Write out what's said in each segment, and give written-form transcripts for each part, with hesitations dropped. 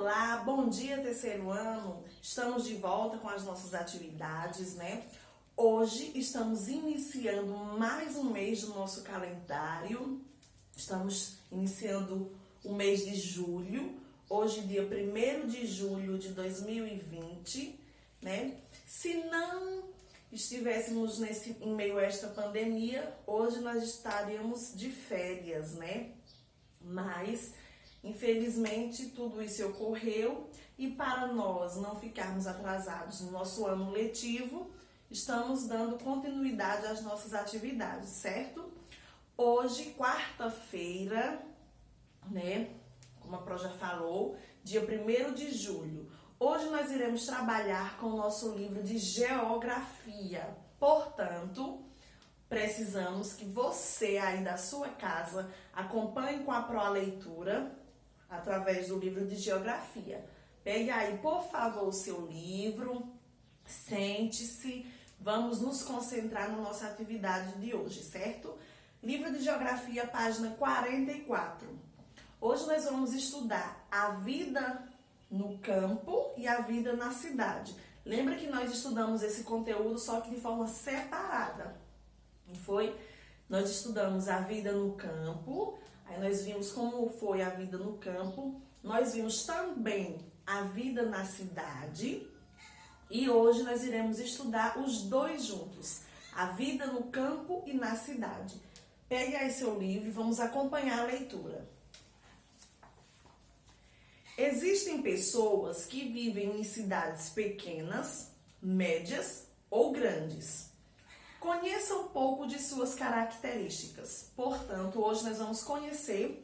Olá, bom dia, terceiro ano. Estamos de volta com as nossas atividades, né? Hoje estamos iniciando mais um mês do nosso calendário. Estamos iniciando o mês de julho. Hoje, dia 1º de julho de 2020, né? Se não estivéssemos em meio a esta pandemia, hoje nós estaríamos de férias, né? Mas infelizmente, tudo isso ocorreu e para nós não ficarmos atrasados no nosso ano letivo, estamos dando continuidade às nossas atividades, certo? Hoje, quarta-feira, né, como a Pro já falou, dia 1º de julho. Hoje nós iremos trabalhar com o nosso livro de geografia. Portanto, precisamos que você aí da sua casa acompanhe com a Pro a leitura através do livro de geografia. Pegue aí, por favor, o seu livro, sente-se, vamos nos concentrar na nossa atividade de hoje, certo? Livro de geografia, página 44. Hoje nós vamos estudar a vida no campo e a vida na cidade. Lembra que nós estudamos esse conteúdo só que de forma separada, não foi? Nós estudamos a vida no campo. Aí nós vimos como foi a vida no campo, nós vimos também a vida na cidade e hoje nós iremos estudar os dois juntos, a vida no campo e na cidade. Pegue aí seu livro e vamos acompanhar a leitura. Existem pessoas que vivem em cidades pequenas, médias ou grandes. Conheça um pouco de suas características. Portanto, hoje nós vamos conhecer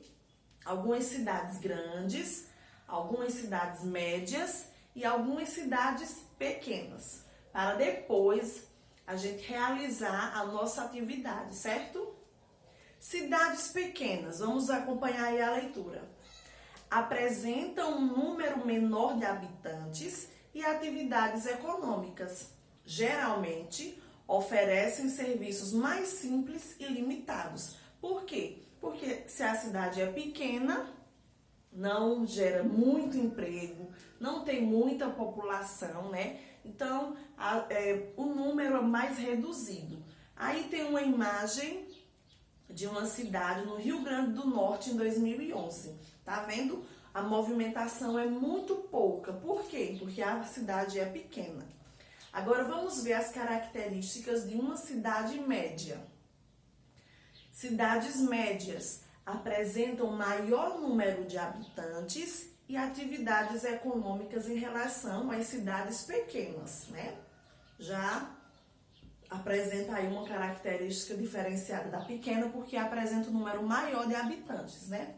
algumas cidades grandes, algumas cidades médias e algumas cidades pequenas, para depois a gente realizar a nossa atividade, certo? Cidades pequenas, vamos acompanhar aí a leitura. Apresentam um número menor de habitantes e atividades econômicas. Geralmente, oferecem serviços mais simples e limitados. Por quê? Porque se a cidade é pequena, não gera muito emprego, não tem muita população, né? Então, o número é mais reduzido. Aí tem uma imagem de uma cidade no Rio Grande do Norte em 2011. Tá vendo? A movimentação é muito pouca. Por quê? Porque a cidade é pequena. Agora vamos ver as características de uma cidade média. Cidades médias apresentam maior número de habitantes e atividades econômicas em relação às cidades pequenas, né? Já apresenta aí uma característica diferenciada da pequena porque apresenta um número maior de habitantes, né?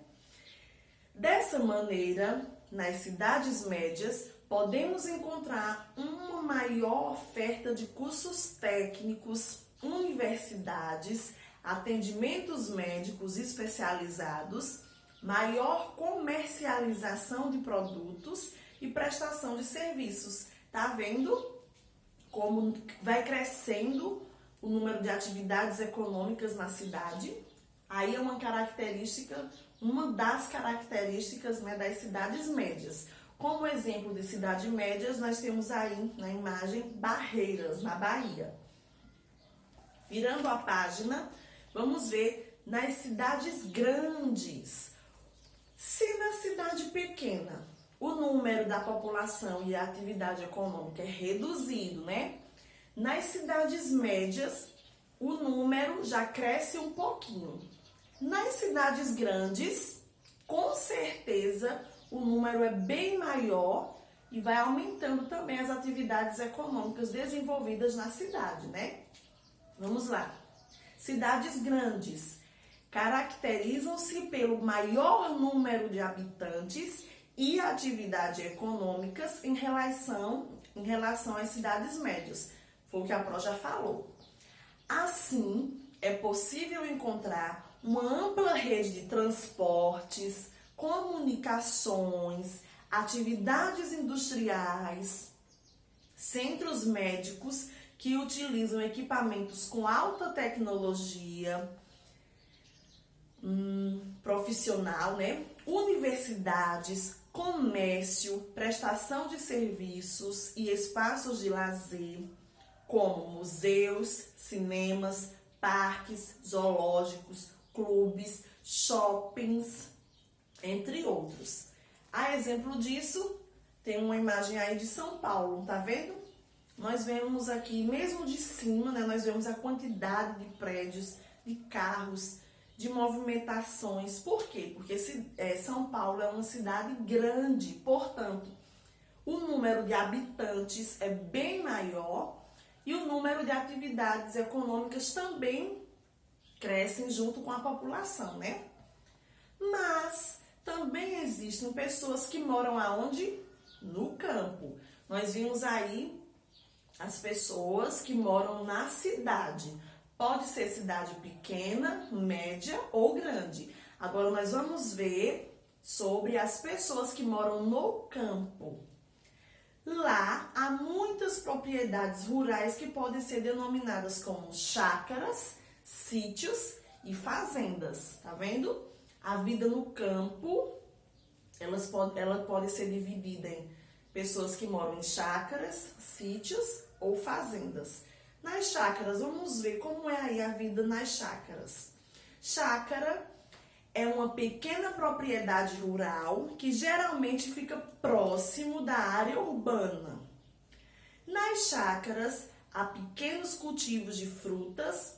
Dessa maneira, nas cidades médias, podemos encontrar uma maior oferta de cursos técnicos, universidades, atendimentos médicos especializados, maior comercialização de produtos e prestação de serviços. Tá vendo como vai crescendo o número de atividades econômicas na cidade? Aí é uma característica, uma das características, né, das cidades médias. Como exemplo de cidades médias, nós temos aí na imagem Barreiras, na Bahia. Virando a página, vamos ver nas cidades grandes. Se na cidade pequena o número da população e a atividade econômica é reduzido, né? Nas cidades médias, o número já cresce um pouquinho. Nas cidades grandes, com certeza, o número é bem maior e vai aumentando também as atividades econômicas desenvolvidas na cidade, né? Vamos lá. Cidades grandes caracterizam-se pelo maior número de habitantes e atividades econômicas em relação às cidades médias. Foi o que a Pro já falou. Assim, é possível encontrar uma ampla rede de transportes, comunicações, atividades industriais, centros médicos que utilizam equipamentos com alta tecnologia profissional, né? Universidades, comércio, prestação de serviços e espaços de lazer, como museus, cinemas, parques, zoológicos, clubes, shoppings, entre outros. A exemplo disso, tem uma imagem aí de São Paulo, tá vendo? Nós vemos aqui, mesmo de cima, né, nós vemos a quantidade de prédios, de carros, de movimentações. Por quê? Porque São Paulo é uma cidade grande, portanto, o número de habitantes é bem maior e o número de atividades econômicas também crescem junto com a população, né? Mas também existem pessoas que moram aonde? No campo. Nós vimos aí as pessoas que moram na cidade. Pode ser cidade pequena, média ou grande. Agora nós vamos ver sobre as pessoas que moram no campo. Lá há muitas propriedades rurais que podem ser denominadas como chácaras, sítios e fazendas. Tá vendo? A vida no campo, ela pode ser dividida em pessoas que moram em chácaras, sítios ou fazendas. Nas chácaras, vamos ver como é aí a vida nas chácaras. Chácara é uma pequena propriedade rural que geralmente fica próximo da área urbana. Nas chácaras, há pequenos cultivos de frutas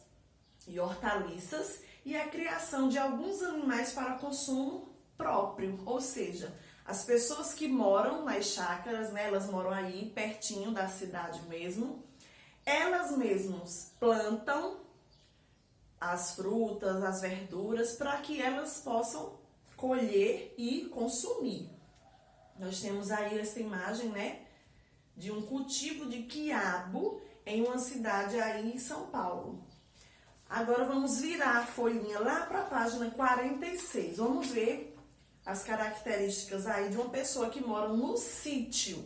e hortaliças e a criação de alguns animais para consumo próprio, ou seja, as pessoas que moram nas chácaras, né, elas moram aí pertinho da cidade mesmo, elas mesmas plantam as frutas, as verduras, para que elas possam colher e consumir. Nós temos aí essa imagem, né, de um cultivo de quiabo em uma cidade aí em São Paulo. Agora vamos virar a folhinha lá para a página 46. Vamos ver as características aí de uma pessoa que mora no sítio.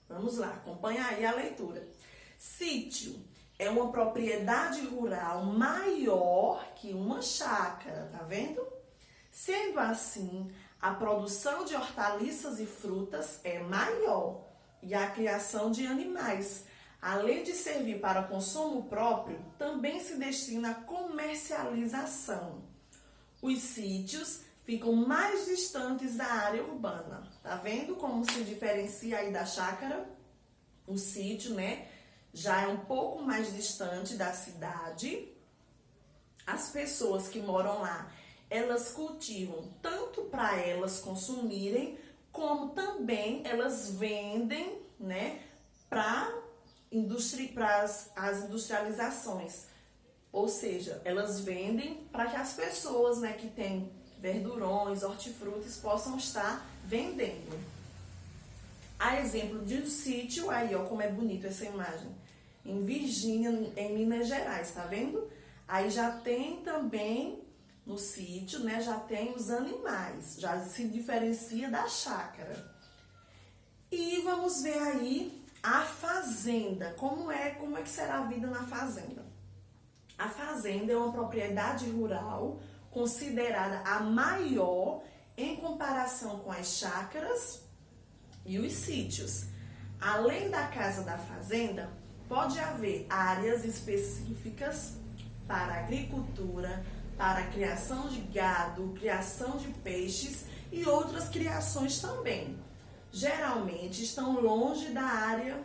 Vamos lá, acompanha aí a leitura. Sítio é uma propriedade rural maior que uma chácara, tá vendo? Sendo assim, a produção de hortaliças e frutas é maior e a criação de animais, além de servir para consumo próprio, também se destina à comercialização. Os sítios ficam mais distantes da área urbana. Tá vendo como se diferencia aí da chácara? O sítio, né, já é um pouco mais distante da cidade. As pessoas que moram lá, elas cultivam tanto para elas consumirem, como também elas vendem, né, para as industrializações. Ou seja, elas vendem para que as pessoas, né, que têm verdurões, hortifrutis, possam estar vendendo. A exemplo de um sítio, aí ó, como é bonito essa imagem, em Virgínia, em Minas Gerais, tá vendo? Aí já tem também no sítio, né, já tem os animais, já se diferencia da chácara. E vamos ver aí a fazenda, como é que será a vida na fazenda? A fazenda é uma propriedade rural considerada a maior em comparação com as chácaras e os sítios. Além da casa da fazenda, pode haver áreas específicas para agricultura, para a criação de gado, criação de peixes e outras criações também. Geralmente estão longe da área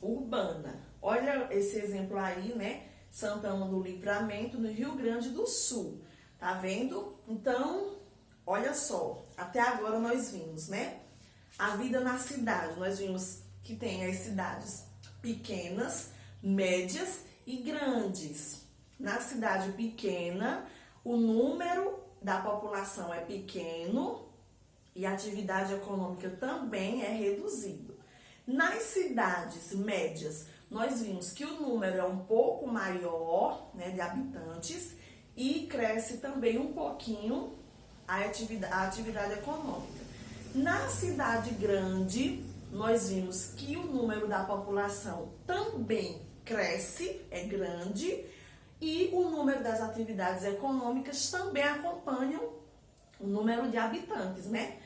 urbana. Olha esse exemplo aí, né? Santana do Livramento, no Rio Grande do Sul. Tá vendo? Então, olha só, até agora nós vimos, né? A vida na cidade, nós vimos que tem as cidades pequenas, médias e grandes. Na cidade pequena, o número da população é pequeno e a atividade econômica também é reduzido. Nas cidades médias, nós vimos que o número é um pouco maior, né, de habitantes e cresce também um pouquinho a atividade econômica. Na cidade grande, nós vimos que o número da população também cresce, é grande, e o número das atividades econômicas também acompanham o número de habitantes, né?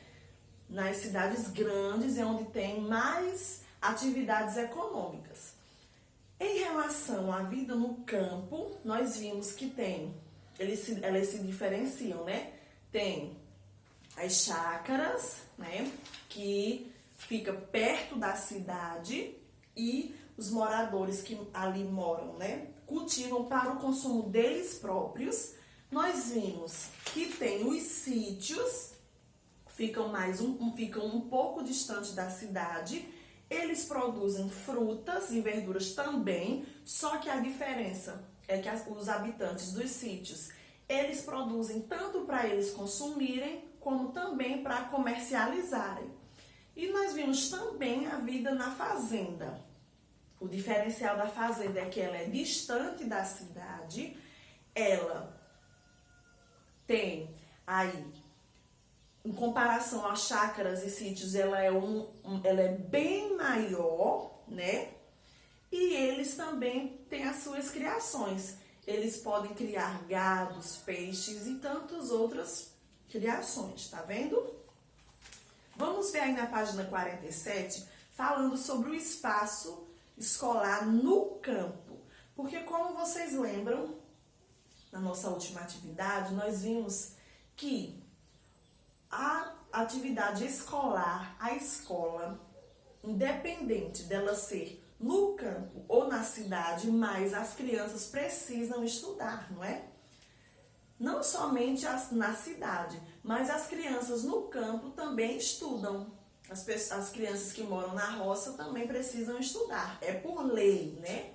nas cidades grandes é onde tem mais atividades econômicas. Em relação à vida no campo, nós vimos que elas se diferenciam, né? Tem as chácaras, né? Que fica perto da cidade e os moradores que ali moram, né? Cultivam para o consumo deles próprios. Nós vimos que tem os sítios, ficam um pouco distante da cidade. Eles produzem frutas e verduras também, só que a diferença é que os habitantes dos sítios, eles produzem tanto para eles consumirem, como também para comercializarem. E nós vimos também a vida na fazenda. O diferencial da fazenda é que ela é distante da cidade, ela tem aí, em comparação às chácaras e sítios, ela é bem maior, né? E eles também têm as suas criações. Eles podem criar gados, peixes e tantas outras criações, tá vendo? Vamos ver aí na página 47, falando sobre o espaço escolar no campo. Porque como vocês lembram, na nossa última atividade, nós vimos que a atividade escolar, a escola, independente dela ser no campo ou na cidade, mas as crianças precisam estudar, não é? Não somente na cidade, mas as crianças no campo também estudam. As crianças que moram na roça também precisam estudar. É por lei, né?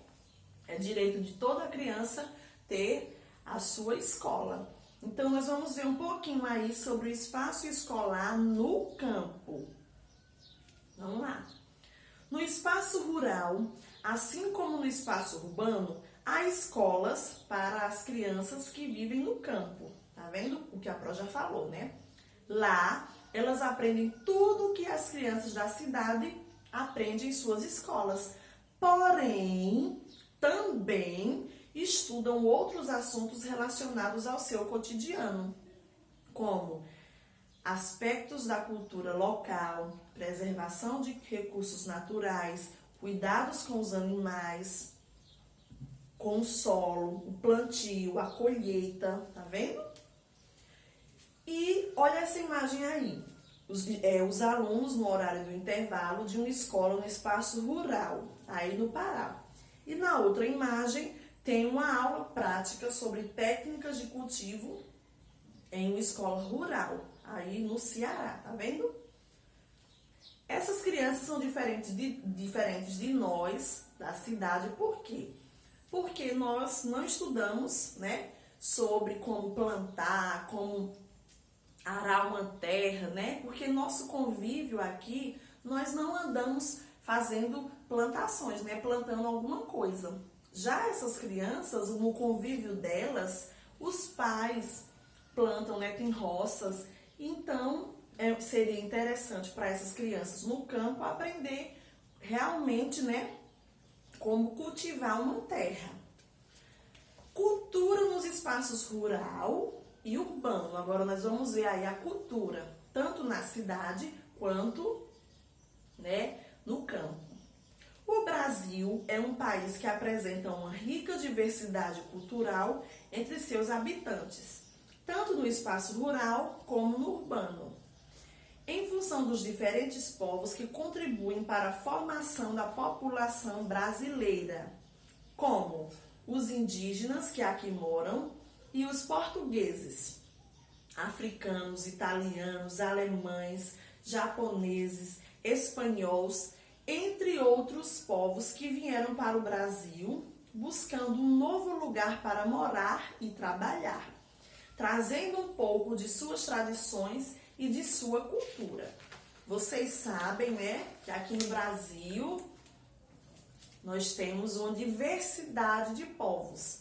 É direito de toda criança ter a sua escola. Então, nós vamos ver um pouquinho aí sobre o espaço escolar no campo. Vamos lá. No espaço rural, assim como no espaço urbano, há escolas para as crianças que vivem no campo. Tá vendo o que a Pro já falou, né? Lá, elas aprendem tudo o que as crianças da cidade aprendem em suas escolas. Porém, também estudam outros assuntos relacionados ao seu cotidiano, como aspectos da cultura local, preservação de recursos naturais, cuidados com os animais, com o solo, o plantio, a colheita, tá vendo? E olha essa imagem aí, os alunos no horário do intervalo de uma escola no espaço rural, aí no Pará. E na outra imagem tem uma aula prática sobre técnicas de cultivo em uma escola rural, aí no Ceará, tá vendo? Essas crianças são diferentes de nós, da cidade, por quê? Porque nós não estudamos, né, sobre como plantar, como arar uma terra, né? Porque nosso convívio aqui, nós não andamos fazendo plantações, né, plantando alguma coisa. Já essas crianças, no convívio delas, os pais plantam, né, tem roças. Então, seria interessante para essas crianças no campo aprender realmente, né, como cultivar uma terra. Cultura nos espaços rural e urbano. Agora nós vamos ver aí a cultura, tanto na cidade quanto, né, no campo. O Brasil é um país que apresenta uma rica diversidade cultural entre seus habitantes, tanto no espaço rural como no urbano. Em função dos diferentes povos que contribuem para a formação da população brasileira, como os indígenas que aqui moram e os portugueses, africanos, italianos, alemães, japoneses, espanhóis, entre outros povos que vieram para o Brasil buscando um novo lugar para morar e trabalhar, trazendo um pouco de suas tradições e de sua cultura. Vocês sabem, né, que aqui no Brasil nós temos uma diversidade de povos.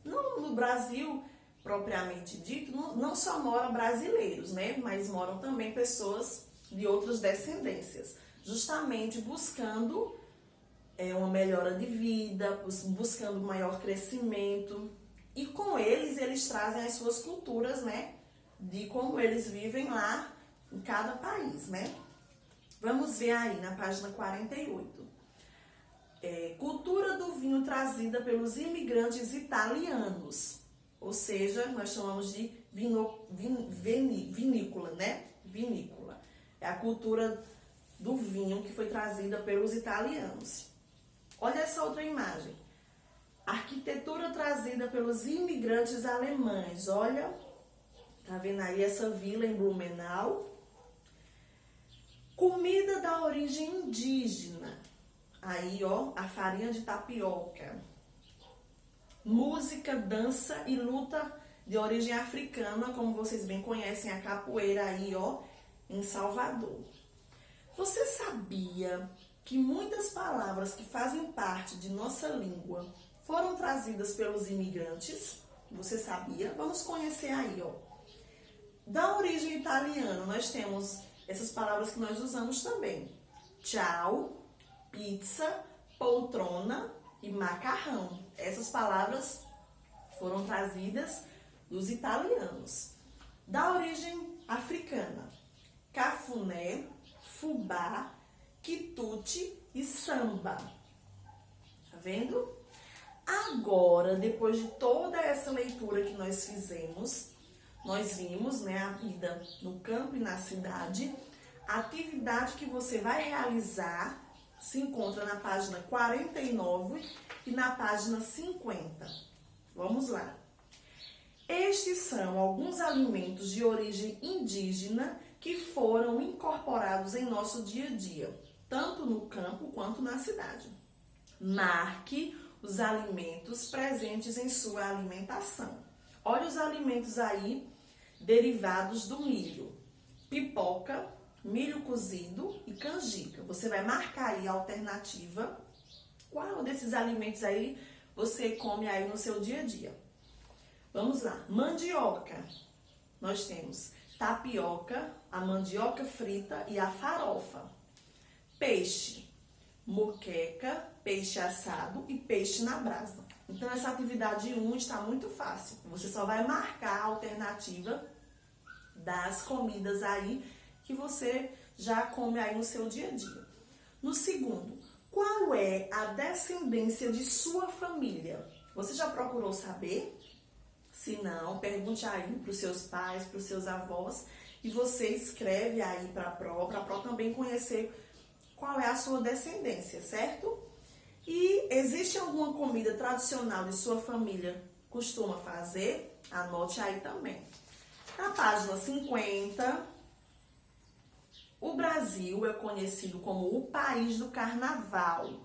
No Brasil, propriamente dito, não só moram brasileiros, né, mas moram também pessoas de outras descendências, justamente buscando uma melhora de vida, buscando maior crescimento. E com eles trazem as suas culturas, né, de como eles vivem lá em cada país, né? Vamos ver aí na página 48. Cultura do vinho trazida pelos imigrantes italianos. Ou seja, nós chamamos de vinícola, né? Vinícola. É a cultura do vinho que foi trazida pelos italianos. Olha essa outra imagem. Arquitetura trazida pelos imigrantes alemães. Olha, tá vendo aí essa vila em Blumenau? Comida da origem indígena. Aí, ó, a farinha de tapioca. Música, dança e luta de origem africana, como vocês bem conhecem, a capoeira aí, ó, em Salvador. Você sabia que muitas palavras que fazem parte de nossa língua foram trazidas pelos imigrantes? Você sabia? Vamos conhecer aí, ó. Da origem italiana, nós temos essas palavras que nós usamos também. Tchau, pizza, poltrona e macarrão. Essas palavras foram trazidas dos italianos. Da origem africana, cafuné, fubá, quitute e samba. Tá vendo? Agora, depois de toda essa leitura que nós fizemos, nós vimos, né, a vida no campo e na cidade. A atividade que você vai realizar se encontra na página 49 e na página 50. Vamos lá. Estes são alguns alimentos de origem indígena que foram incorporados em nosso dia a dia, tanto no campo quanto na cidade. Marque os alimentos presentes em sua alimentação. Olha os alimentos aí derivados do milho: pipoca, milho cozido e canjica. Você vai marcar aí a alternativa. Qual desses alimentos aí você come aí no seu dia a dia? Vamos lá. Mandioca. Nós temos tapioca, a mandioca frita e a farofa. Peixe, moqueca, peixe assado e peixe na brasa. Então, essa atividade 1 está muito fácil. Você só vai marcar a alternativa das comidas aí que você já come aí no seu dia a dia. No segundo, qual é a descendência de sua família? Você já procurou saber? Se não, pergunte aí para os seus pais, para os seus avós, e você escreve aí para a Pro também conhecer qual é a sua descendência, certo? E existe alguma comida tradicional de sua família costuma fazer? Anote aí também. Na página 50, o Brasil é conhecido como o país do carnaval.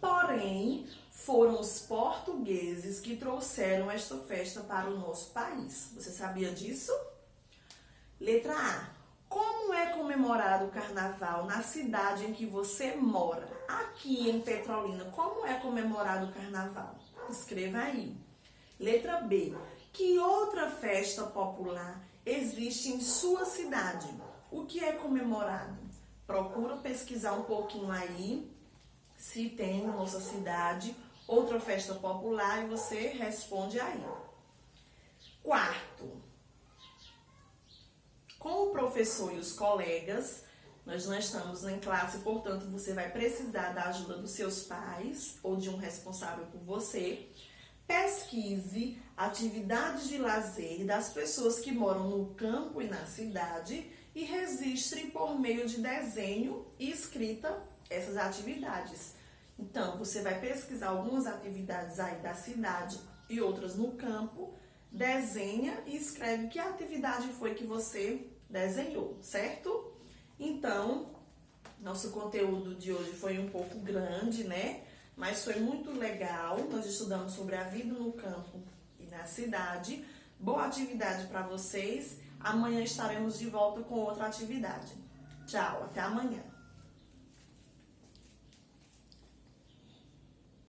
Porém, foram os portugueses que trouxeram esta festa para o nosso país. Você sabia disso? Letra A. Como é comemorado o carnaval na cidade em que você mora? Aqui em Petrolina, como é comemorado o carnaval? Escreva aí. Letra B. Que outra festa popular existe em sua cidade? O que é comemorado? Procura pesquisar um pouquinho aí, se tem na nossa cidade outra festa popular, e você responde aí. Quarto. Com o professor e os colegas, nós não estamos em classe, portanto, você vai precisar da ajuda dos seus pais ou de um responsável por você. Pesquise atividades de lazer das pessoas que moram no campo e na cidade e registre por meio de desenho e escrita essas atividades. Então, você vai pesquisar algumas atividades aí da cidade e outras no campo, desenha e escreve que atividade foi que você desenhou, certo? Então, nosso conteúdo de hoje foi um pouco grande, né? Mas foi muito legal. Nós estudamos sobre a vida no campo e na cidade. Boa atividade para vocês. Amanhã estaremos de volta com outra atividade. Tchau, até amanhã.